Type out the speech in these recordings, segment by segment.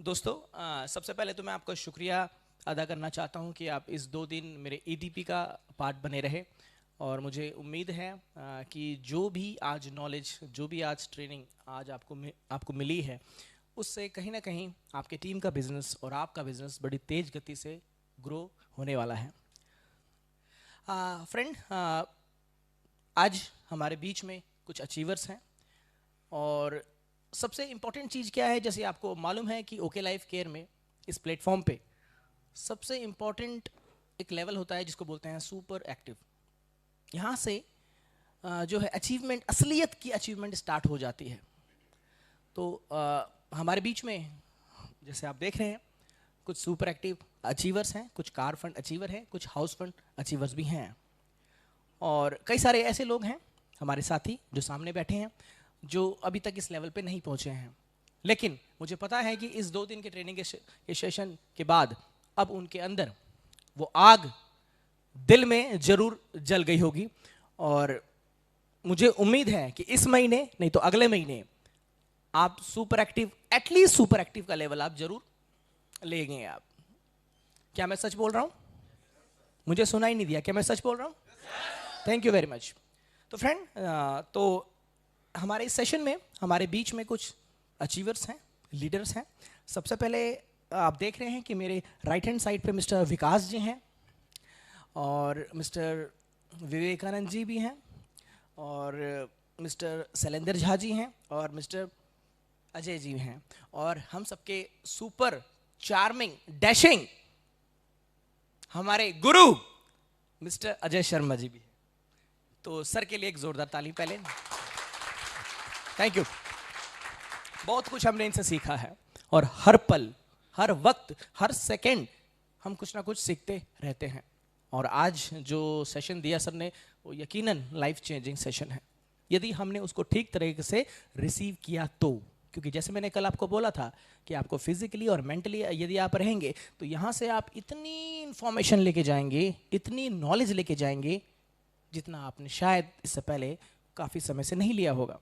दोस्तों, सबसे पहले तो मैं आपका शुक्रिया अदा करना चाहता हूं कि आप इस 2 दिन मेरे ईडीपी का पार्ट बने रहे। और मुझे उम्मीद है कि जो भी आज नॉलेज, जो भी आज ट्रेनिंग आज आपको मिली है, उससे कहीं ना कहीं आपके टीम का बिजनेस और आपका बिजनेस बड़ी तेज गति से ग्रो होने वाला है। फ्रेंड, आज हमारे बीच में कुछ अचीवर्स हैं। और सबसे इम्पॉर्टेंट चीज़ क्या है, जैसे आपको मालूम है कि ओके लाइफ केयर में इस प्लेटफॉर्म पे सबसे इम्पॉर्टेंट एक लेवल होता है जिसको बोलते हैं सुपर एक्टिव। यहाँ से जो है अचीवमेंट, असलियत की अचीवमेंट स्टार्ट हो जाती है। तो हमारे बीच में जैसे आप देख रहे हैं कुछ सुपर एक्टिव अचीवर्स हैं, कुछ कार फंड अचीवर हैं, कुछ हाउस फंड अचीवर्स भी हैं, और कई सारे ऐसे लोग हैं हमारे साथी जो सामने बैठे हैं जो अभी तक इस लेवल पे नहीं पहुंचे हैं। लेकिन मुझे पता है कि इस 2 दिन के ट्रेनिंग के सेशन के बाद अब उनके अंदर वो आग दिल में जरूर जल गई होगी। और मुझे उम्मीद है कि इस महीने नहीं तो अगले महीने आप super active, at least super active का लेवल आप जरूर लेंगे। आप, क्या मैं सच बोल रहा हूं? मुझे सुना ही नहीं दिया, क्या मैं सच बोल रहा हूं? Thank you very much. तो फ्रेंड, तो हमारे इस सेशन में हमारे बीच में कुछ अचीवर्स हैं, लीडर्स हैं। सबसे पहले आप देख रहे हैं कि मेरे राइट हैंड साइड पे मिस्टर विकास जी हैं, और मिस्टर विवेकानंद जी भी हैं, और मिस्टर शैलेंद्र झा जी हैं, और मिस्टर अजय जी हैं, और हम सबके सुपर चार्मिंग डैशिंग हमारे गुरु मिस्टर अजय शर्मा जी भी हैं। तो सर के लिए एक जोरदार ताली पहले। Thank you. बहुत कुछ हमने इनसे सीखा है, और हर पल, हर वक्त, हर सेकंड हम कुछ ना कुछ सीखते रहते हैं। और आज जो सेशन दिया सर ने, वो यकीनन लाइफ चेंजिंग सेशन है, यदि हमने उसको ठीक तरीके से रिसीव किया तो। क्योंकि जैसे मैंने कल आपको बोला था कि आपको फिजिकली और मेंटली यदि आप रहेंगे तो यहाँ से आप इतनी इंफॉर्मेशन लेके जाएंगे, इतनी नॉलेज लेके जाएंगे जितना आपने शायद इससे पहले काफ़ी समय से नहीं लिया होगा।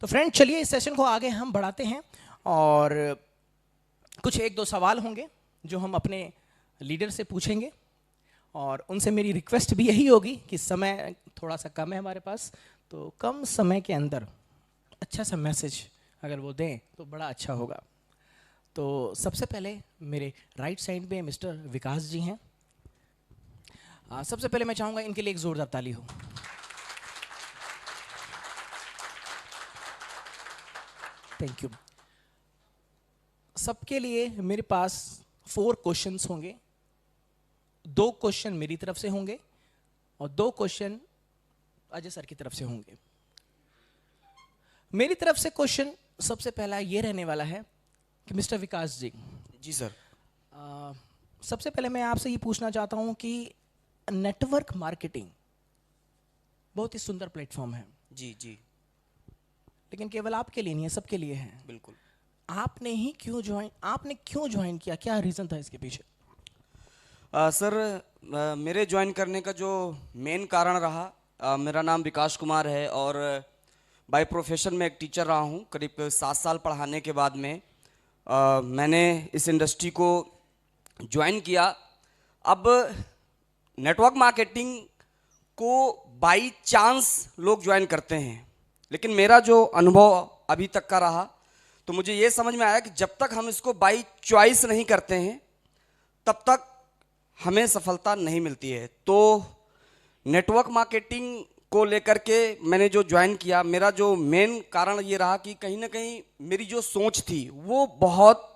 तो फ्रेंड, चलिए इस सेशन को आगे हम बढ़ाते हैं, और कुछ 1-2 सवाल होंगे जो हम अपने लीडर से पूछेंगे। और उनसे मेरी रिक्वेस्ट भी यही होगी कि समय थोड़ा सा कम है हमारे पास, तो कम समय के अंदर अच्छा सा मैसेज अगर वो दें तो बड़ा अच्छा होगा। तो सबसे पहले मेरे राइट साइड पे मिस्टर विकास जी हैं। सबसे पहले मैं चाहूँगा इनके लिए एक ज़ोरदार ताली हो। Thank you. सबके लिए मेरे पास 4 क्वेश्चंस होंगे। 2 क्वेश्चन मेरी तरफ से होंगे और 2 क्वेश्चन अजय सर की तरफ से होंगे। मेरी तरफ से क्वेश्चन सबसे पहला ये रहने वाला है कि मिस्टर विकास जी। जी सर। सबसे पहले मैं आपसे ये पूछना चाहता हूँ कि नेटवर्क मार्केटिंग बहुत ही सुंदर प्लेटफॉर्म है। जी जी। लेकिन केवल आपके लिए नहीं है, सबके लिए है। बिल्कुल। आपने क्यों ज्वाइन किया? क्या रीज़न था इसके पीछे? सर, मेरे ज्वाइन करने का जो मेन कारण रहा, मेरा नाम विकास कुमार है और बाय प्रोफेशन में एक टीचर रहा हूँ। करीब 7 साल पढ़ाने के बाद में मैंने इस इंडस्ट्री को ज्वाइन किया। अब नेटवर्क मार्केटिंग को बाई चांस लोग ज्वाइन करते हैं, लेकिन मेरा जो अनुभव अभी तक का रहा तो मुझे ये समझ में आया कि जब तक हम इसको बाई चॉइस नहीं करते हैं तब तक हमें सफलता नहीं मिलती है। तो नेटवर्क मार्केटिंग को लेकर के मैंने जो ज्वाइन किया, मेरा जो मेन कारण ये रहा कि कहीं ना कहीं मेरी जो सोच थी वो बहुत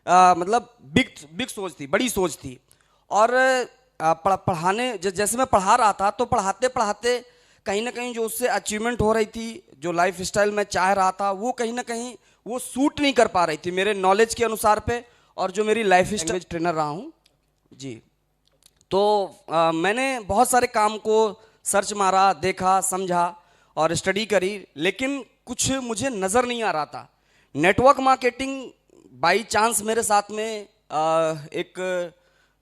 मतलब बिग सोच थी, बड़ी सोच थी। और पढ़ाने जैसे मैं पढ़ा रहा था तो पढ़ाते पढ़ाते कहीं ना कहीं जो उससे अचीवमेंट हो रही थी, जो लाइफ स्टाइल मैं चाह रहा था, वो कहीं ना कहीं वो सूट नहीं कर पा रही थी मेरे नॉलेज के अनुसार पे, और जो मेरी लाइफ स्टाइल ट्रेनर रहा हूँ जी। तो मैंने बहुत सारे काम को सर्च मारा, देखा, समझा और स्टडी करी, लेकिन कुछ मुझे नज़र नहीं आ रहा था। नेटवर्क मार्केटिंग बाई चांस मेरे साथ में एक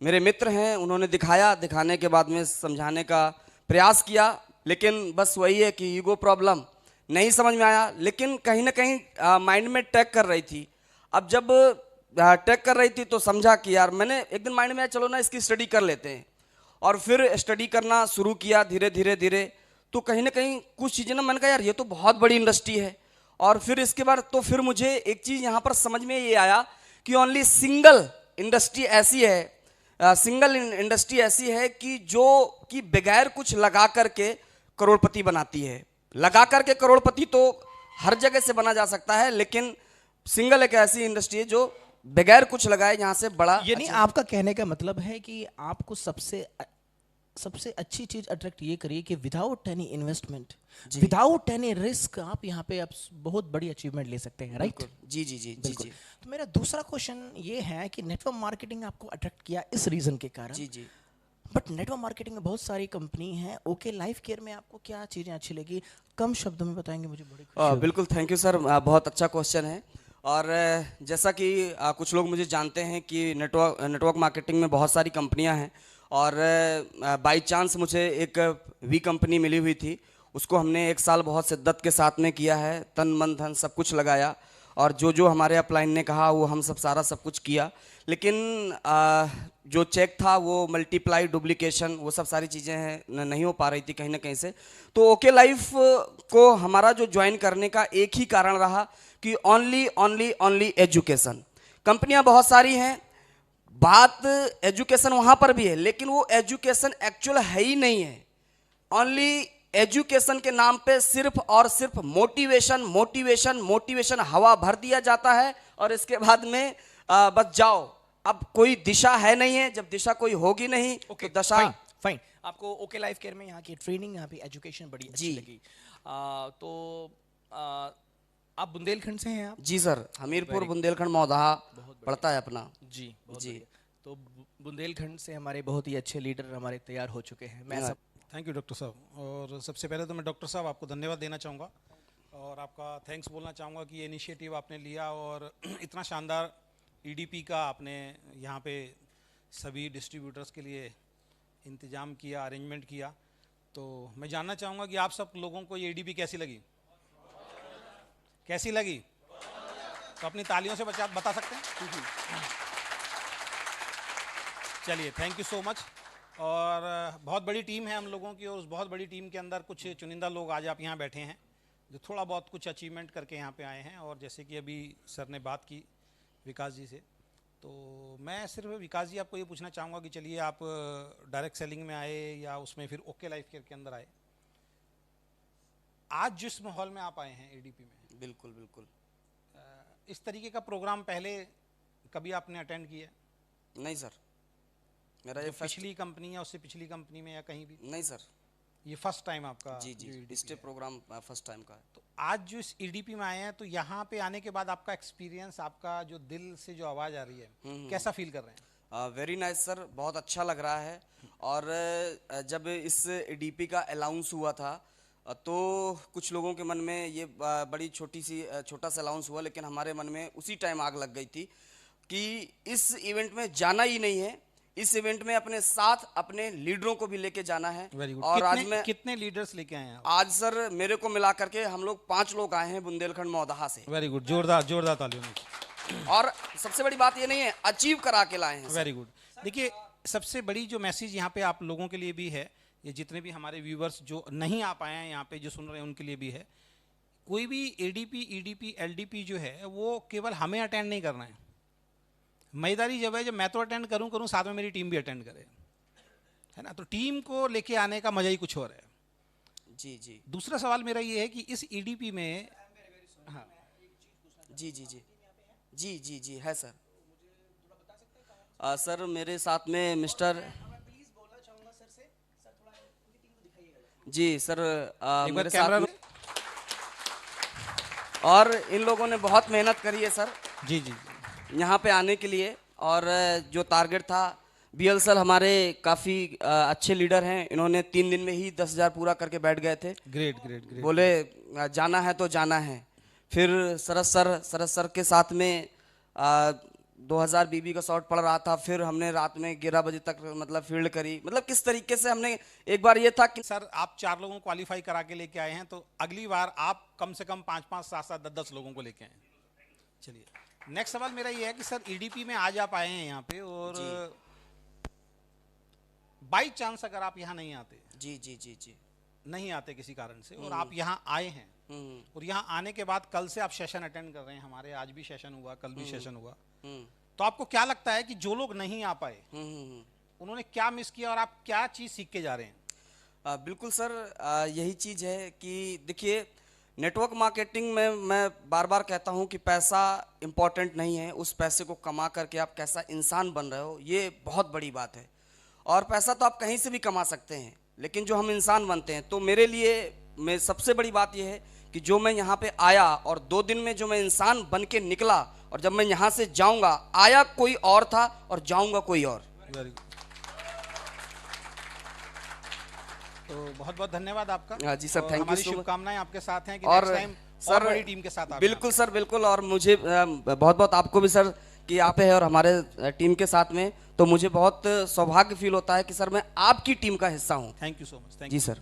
मेरे मित्र हैं, उन्होंने दिखाया, दिखाने के बाद में समझाने का प्रयास किया, लेकिन बस वही है कि ईगो प्रॉब्लम, नहीं समझ में आया। लेकिन कहीं ना कहीं माइंड में टैग कर रही थी। अब जब टेक कर रही थी तो समझा कि यार, मैंने एक दिन माइंड में आया चलो ना इसकी स्टडी कर लेते हैं, और फिर स्टडी करना शुरू किया धीरे धीरे धीरे। तो कहीं ना कहीं कुछ चीज़ें ना मैंने कहा यार ये तो बहुत बड़ी इंडस्ट्री है। और फिर इसके बाद तो फिर मुझे एक चीज़ यहाँ पर समझ में ये आया कि ओनली सिंगल इंडस्ट्री ऐसी है, सिंगल इंडस्ट्री ऐसी है कि जो कि बगैर कुछ लगा करके करोड़पति बनाती है। लगा करके करोड़पति तो हर जगह से बना जा सकता है, लेकिन सिंगल एक ऐसी इंडस्ट्री है जो बगैर कुछ लगाए यहाँ से बड़ा। यानी आपका कहने का मतलब है कि आपको सबसे अच्छी चीज अट्रैक्ट ये करिए कि without any investment, without any risk आप यहाँ पे आप बहुत बड़ी अचीवमेंट ले सकते हैं, राइट? जी जी जी जी जी। तो मेरा दूसरा क्वेश्चन ये है कि नेटवर्क मार्केटिंग आपको अट्रैक्ट किया इस रीजन के कारण। जी जी। बट नेटवर्क मार्केटिंग में बहुत सारी कंपनी है, ओके लाइफ केयर में आपको क्या चीजें अच्छी लगी? कम शब्दों में बताएंगे, मुझे बड़ी खुशी होगी। बिल्कुल, थैंक यू सर, बहुत अच्छा क्वेश्चन है। और जैसा कि कुछ लोग मुझे जानते हैं कि नेटवर्क मार्केटिंग में बहुत सारी कंपनियां हैं, और बाय चांस मुझे एक वी कंपनी मिली हुई थी। उसको हमने 1 साल बहुत शिद्दत के साथ में किया है, तन मन धन सब कुछ लगाया, और जो जो हमारे अपलाइन ने कहा वो हम सब कुछ किया। लेकिन जो चेक था वो मल्टीप्लाई, डुप्लीकेशन, वो सब सारी चीज़ें हैं नहीं हो पा रही थी कहीं ना कहीं से। तो ओके लाइफ को हमारा जो ज्वाइन करने का एक ही कारण रहा कि ओनली एजुकेशन। कंपनियां बहुत सारी हैं, बात एजुकेशन वहाँ पर भी है, लेकिन वो एजुकेशन एक्चुअल है ही नहीं है। ओनली एजुकेशन के नाम पे सिर्फ और सिर्फ मोटिवेशन मोटिवेशन मोटिवेशन हवा भर दिया जाता है, और इसके बाद में बस जाओ। अब कोई दिशा है नहीं है, जब दिशा कोई होगी नहीं तो दशा। फाइन। आपको ओके लाइफ केयर में यहाँ की ट्रेनिंग, यहाँ पे एजुकेशन बड़ी अच्छी लगी। तो आप बुंदेलखंड से हैं? आप? जी सर, हमीरपुर बुंदेलखंड मौदहा पड़ता है अपना। जी जी। तो बुंदेलखंड से हमारे बहुत ही अच्छे लीडर हमारे तैयार हो चुके हैं। मैं सब थैंक यू डॉक्टर साहब। और सबसे पहले तो मैं डॉक्टर साहब आपको धन्यवाद देना चाहूँगा, और आपका थैंक्स बोलना चाहूँगा कि ये इनिशिएटिव आपने लिया, और इतना शानदार ईडीपी का आपने यहाँ पे सभी डिस्ट्रीब्यूटर्स के लिए इंतज़ाम किया, अरेंजमेंट किया। तो मैं जानना चाहूँगा कि आप सब लोगों को ये ईडीपी कैसी लगी? कैसी लगी? तो अपनी तालियों से बता सकते हैं? चलिए, थैंक यू सो मच। और बहुत बड़ी टीम है हम लोगों की, और उस बहुत बड़ी टीम के अंदर कुछ चुनिंदा लोग आज आप यहाँ बैठे हैं जो थोड़ा बहुत कुछ अचीवमेंट करके यहाँ पे आए हैं। और जैसे कि अभी सर ने बात की विकास जी से, तो मैं सिर्फ विकास जी आपको ये पूछना चाहूँगा कि चलिए आप डायरेक्ट सेलिंग में आए या उसमें फिर ओके लाइफ केयर के अंदर आए, आज जिस माहौल में आप आए हैं एडीपी में, बिल्कुल बिल्कुल, इस तरीके का प्रोग्राम पहले कभी आपने अटेंड किया? नहीं सर, मेरा ये पिछली कंपनी या उससे पिछली कंपनी में या कहीं भी? नहीं सर, ये फर्स्ट टाइम आपका? जी जी, स्टेप प्रोग्राम फर्स्ट टाइम का है। तो आज जो इस ईडीपी में आए हैं, तो यहाँ पे आने के बाद आपका एक्सपीरियंस, आपका जो दिल से जो आवाज़ आ रही है, कैसा फील कर रहे हैं? वेरी नाइस सर, बहुत अच्छा लग रहा है। और जब इस ईडीपी का अलाउंस हुआ था तो कुछ लोगों के मन में ये बड़ी छोटा सा अलाउंस हुआ, लेकिन हमारे मन में उसी टाइम आग लग गई थी कि इस इवेंट में जाना ही नहीं है। इस इवेंट में अपने साथ अपने लीडरों को भी लेके जाना है। और आज मैं कितने लीडर्स लेके आए हैं? आज सर मेरे को मिला करके हम लोग 5 लोग आए हैं बुंदेलखंड मौदहा से। वेरी गुड, जोरदार तालियों। और सबसे बड़ी बात ये नहीं है, अचीव करा के लाए हैं। Very good. देखिए, सबसे बड़ी जो मैसेज यहाँ पे आप लोगों के लिए भी है, ये जितने भी हमारे व्यूवर्स जो नहीं आ पाए हैं यहाँ पे, जो सुन रहे हैं, उनके लिए भी है, कोई भी एडीपी, ईडीपी, एलडीपी जो है वो केवल हमें अटेंड नहीं करना है। मजेदारी जब है जब मैं तो अटेंड करूं साथ में मेरी टीम भी अटेंड करे, है ना? तो टीम को लेके आने का मजा ही कुछ और है। जी जी। दूसरा सवाल मेरा ये है कि इस ईडीपी में, हाँ जी जी जी जी जी जी है सर। सर मेरे साथ में मिस्टर, जी सर, मेरे साथ में, और इन लोगों ने बहुत मेहनत करी है सर जी जी यहाँ पे आने के लिए। और जो टारगेट था, बीएल सर हमारे काफ़ी अच्छे लीडर हैं, इन्होंने 3 दिन में ही 10,000 पूरा करके बैठ गए थे। Great great great. बोले जाना है तो जाना है। फिर सरस सर के साथ में 2000 बीबी का शॉट पड़ रहा था, फिर हमने रात में 11 बजे तक मतलब फील्ड करी। मतलब किस तरीके से हमने, एक बार ये था कि सर आप 4 लोगों को क्वालिफाई करा के लेके आए हैं, तो अगली बार आप कम से कम 5-5, 7-7, 10-10 लोगों को लेके आए। चलिए, नेक्स्ट सवाल मेरा ये है कि सर ईडीपी में आज आप आए हैं यहाँ पे और बाई चांस अगर आप यहाँ नहीं आते, जी जी जी जी, नहीं आते किसी कारण से और आप यहाँ आए हैं और यहाँ आने के बाद कल से आप सेशन अटेंड कर रहे हैं, हमारे आज भी सेशन हुआ, कल भी सेशन हुआ, तो आपको क्या लगता है कि जो लोग नहीं आ पाए उन्होंने क्या मिस किया और आप क्या चीज सीख के जा रहे हैं? बिल्कुल सर, यही चीज़ है कि देखिए, नेटवर्क मार्केटिंग में मैं बार बार कहता हूँ कि पैसा इम्पोर्टेंट नहीं है, उस पैसे को कमा करके आप कैसा इंसान बन रहे हो ये बहुत बड़ी बात है। और पैसा तो आप कहीं से भी कमा सकते हैं, लेकिन जो हम इंसान बनते हैं, तो मेरे लिए मैं सबसे बड़ी बात यह है कि जो मैं यहाँ पे आया और 2 दिन में जो मैं इंसान बन के निकला, और जब मैं यहाँ से जाऊँगा, आया कोई और था और जाऊँगा कोई और। Very good. तो बहुत बहुत धन्यवाद आपका। जी सर, थैंक यू हमारी सो मच। शुभकामनाएं आपके साथ हैं कि और नेक्स्ट टाइम सर, और बड़ी टीम के साथ आप बिल्कुल सर, बिल्कुल। और मुझे बहुत बहुत आपको भी सर कि आप है और हमारे टीम के साथ में, तो मुझे बहुत सौभाग्य फील होता है कि सर मैं आपकी टीम का हिस्सा हूँ। Thank you so much. जी सर।